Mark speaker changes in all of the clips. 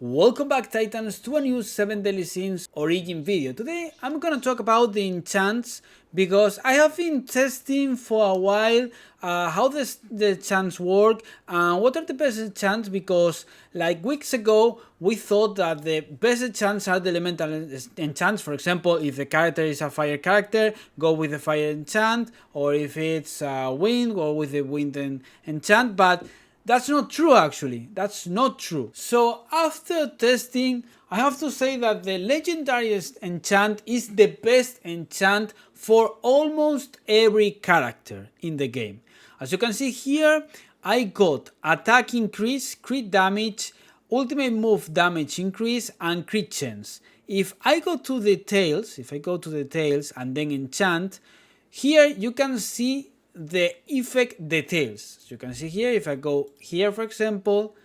Speaker 1: Welcome back, Titans, to a new 7 Deadly Sins origin video. Today I'm gonna talk about the enchants because I have been testing for a while how the enchants work and what are the best enchants, because like weeks ago we thought that the best enchants are the elemental enchants. For example, if the character is a fire character, go with the fire enchant, or if it's wind, go with the wind enchant, but that's not true actually, that's not true. So after testing, I have to say that the legendariest enchant is the best enchant for almost every character in the game. As you can see here, I got attack increase, crit damage, ultimate move damage increase, and crit chance. If I go to the tails, and then enchant, here you can see the effect details. So you can see here, if I go here for example,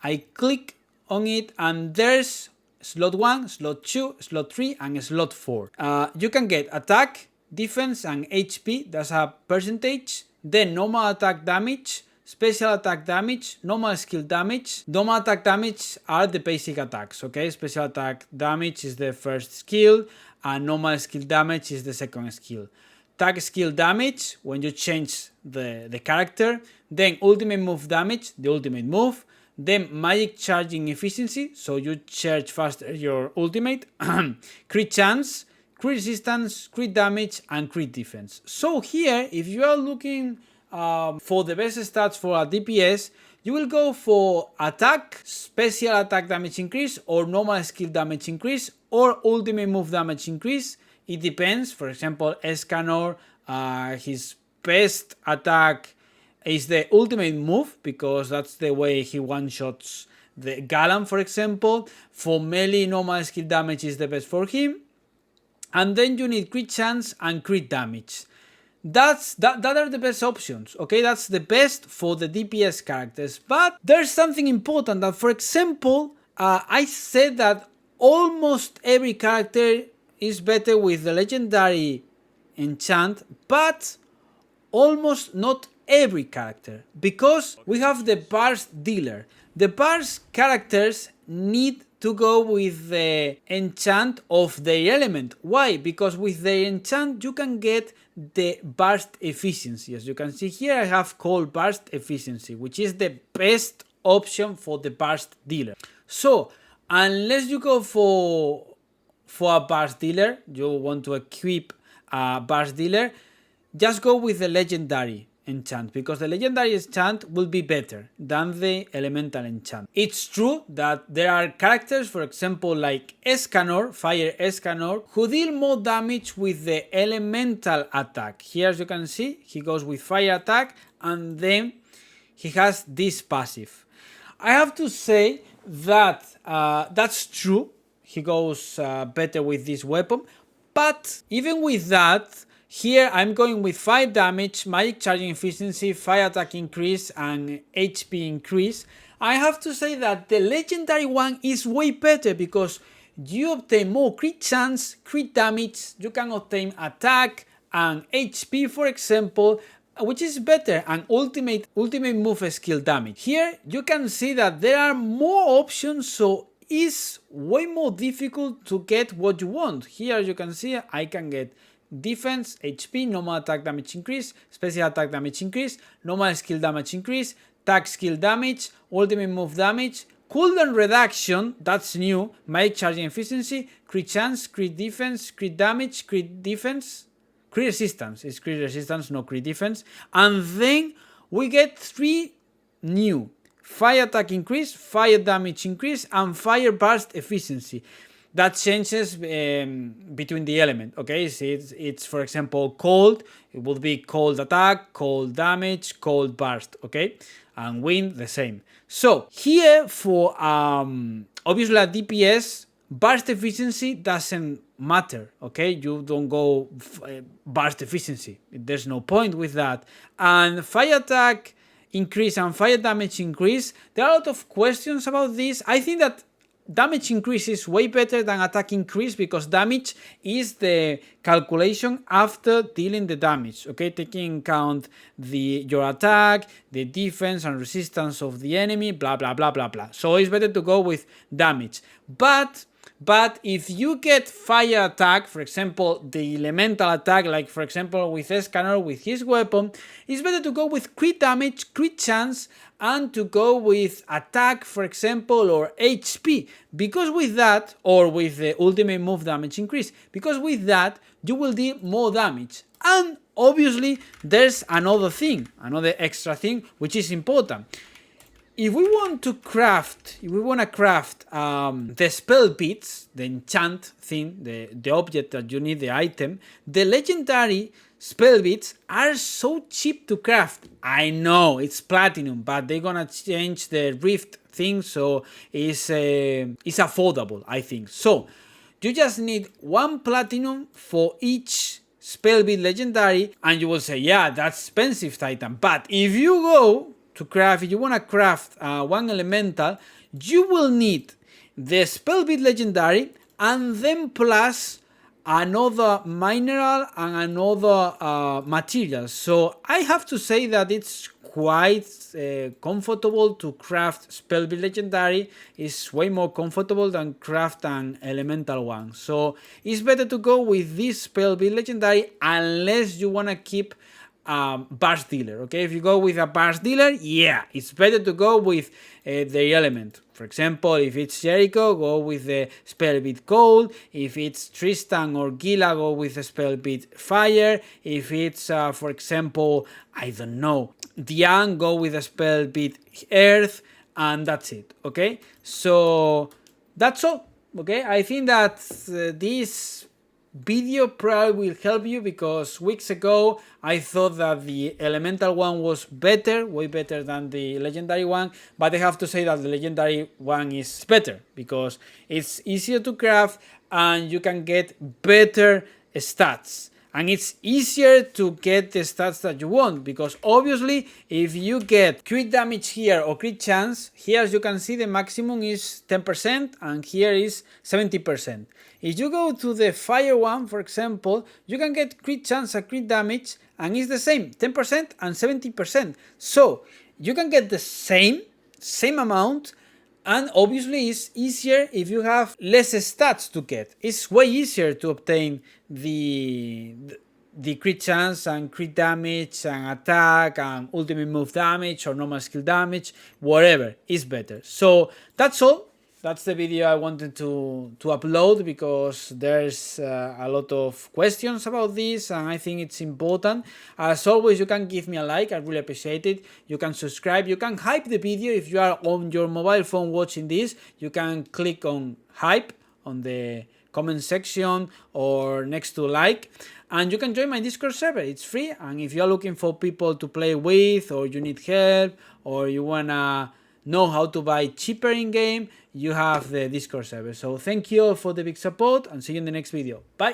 Speaker 1: I click on it and there's slot 1, slot 2, slot 3 and slot 4. You can get attack, defense and HP, that's a percentage, then normal attack damage, special attack damage, normal skill damage. Normal attack damage are the basic attacks, okay? Special attack damage is the first skill and normal skill damage is the second skill. Tag skill damage when you change the character, then ultimate move damage, the ultimate move, then magic charging efficiency, so you charge faster your ultimate, crit chance, crit resistance, crit damage and crit defense. So here, if you are looking for the best stats for a DPS, you will go for attack, special attack damage increase, or normal skill damage increase, or ultimate move damage increase. It depends. For example, Escanor, his best attack is the ultimate move because that's the way he one-shots the Galan, for example. For melee, normal skill damage is the best for him. And then you need crit chance and crit damage. That are the best options, okay? That's the best for the DPS characters. But there's something important that, for example, I said that almost every character is better with the legendary enchant, but almost not every character, because we have the burst dealer. The burst characters need to go with the enchant of their element. Why? Because with the enchant you can get the burst efficiency. As you can see here, I have called burst efficiency, which is the best option for the burst dealer. So unless you go for a burst dealer, you want to equip a burst dealer, just go with the legendary enchant, because the legendary enchant will be better than the elemental enchant. It's true that there are characters, for example like Escanor, Fire Escanor, who deal more damage with the elemental attack. Here as you can see, he goes with fire attack and then he has this passive. I have to say that that's true. He goes better with this weapon, but even with that, here I'm going with 5 damage, magic charging efficiency, fire attack increase and HP increase. I have to say that the legendary one is way better because you obtain more crit chance, crit damage, you can obtain attack and HP, for example, which is better, and ultimate move skill damage. Here you can see that there are more options, so it's way more difficult to get what you want. Here you can see I can get defense, HP, normal attack damage increase, special attack damage increase, normal skill damage increase, tag skill damage, ultimate move damage, cooldown reduction, that's new, magic charging efficiency, crit chance, crit defense, crit damage, crit defense, crit resistance. It's crit resistance, no crit defense. And then we get 3 new: fire attack increase, fire damage increase, and fire burst efficiency. That changes between the element, okay? So it's for example cold, it would be cold attack, cold damage, cold burst, okay? And wind, the same. So here for obviously a DPS, burst efficiency doesn't matter, okay? You don't go burst efficiency, there's no point with that. And fire attack increase and fire damage increase, there are a lot of questions about this. I think that damage increase is way better than attack increase, because damage is the calculation after dealing the damage, okay, taking into account your attack, the defense and resistance of the enemy, blah blah blah blah blah. So it's better to go with damage. But if you get fire attack, for example, the elemental attack, like for example with Escanor with his weapon, it's better to go with crit damage, crit chance, and to go with attack, for example, or HP, because with that, or with the ultimate move damage increase, because with that you will deal more damage. And obviously there's another extra thing which is important. If we want to craft, the spell bits, the enchant thing, the object that you need, the item, the legendary spell bits are so cheap to craft. I know it's platinum, but they're gonna change the rift thing, so it's affordable, I think. So you just need 1 platinum for each spell bit legendary, and you will say, yeah, that's expensive, Titan. But if you go to craft, if you want to craft 1 elemental, you will need the spell bit legendary and then plus another mineral and another material. So I have to say that it's quite comfortable to craft spell bit legendary. It's way more comfortable than craft an elemental one. So it's better to go with this spell bit legendary unless you want to keep burst dealer. Okay, if you go with a burst dealer, yeah, it's better to go with the element. For example, if it's Jericho, go with the spell bit cold. If it's Tristan or Gila, go with the spell bit fire. If it's for example, I don't know, Diane, go with the spell bit earth, and that's it. Okay, so that's all. Okay, I think that this video probably will help you, because weeks ago I thought that the elemental one was better, way better than the legendary one, but I have to say that the legendary one is better because it's easier to craft and you can get better stats. And it's easier to get the stats that you want, because obviously if you get crit damage here or crit chance, here as you can see the maximum is 10% and here is 70%. If you go to the fire one, for example, you can get crit chance and crit damage and it's the same, 10% and 70%. So you can get the same amount, and obviously it's easier if you have less stats to get. It's way easier to obtain the crit chance and crit damage and attack and ultimate move damage or normal skill damage, whatever is better. So that's all. That's the video I wanted to upload, because there's a lot of questions about this and I think it's important. As always, you can give me a like, I really appreciate it. You can subscribe, you can hype the video. If you are on your mobile phone watching this, you can click on hype on the comment section or next to like, and you can join my Discord server. It's free, and if you're looking for people to play with, or you need help, or you wanna know how to buy cheaper in game, you have the Discord server. So thank you all for the big support and see you in the next video. Bye.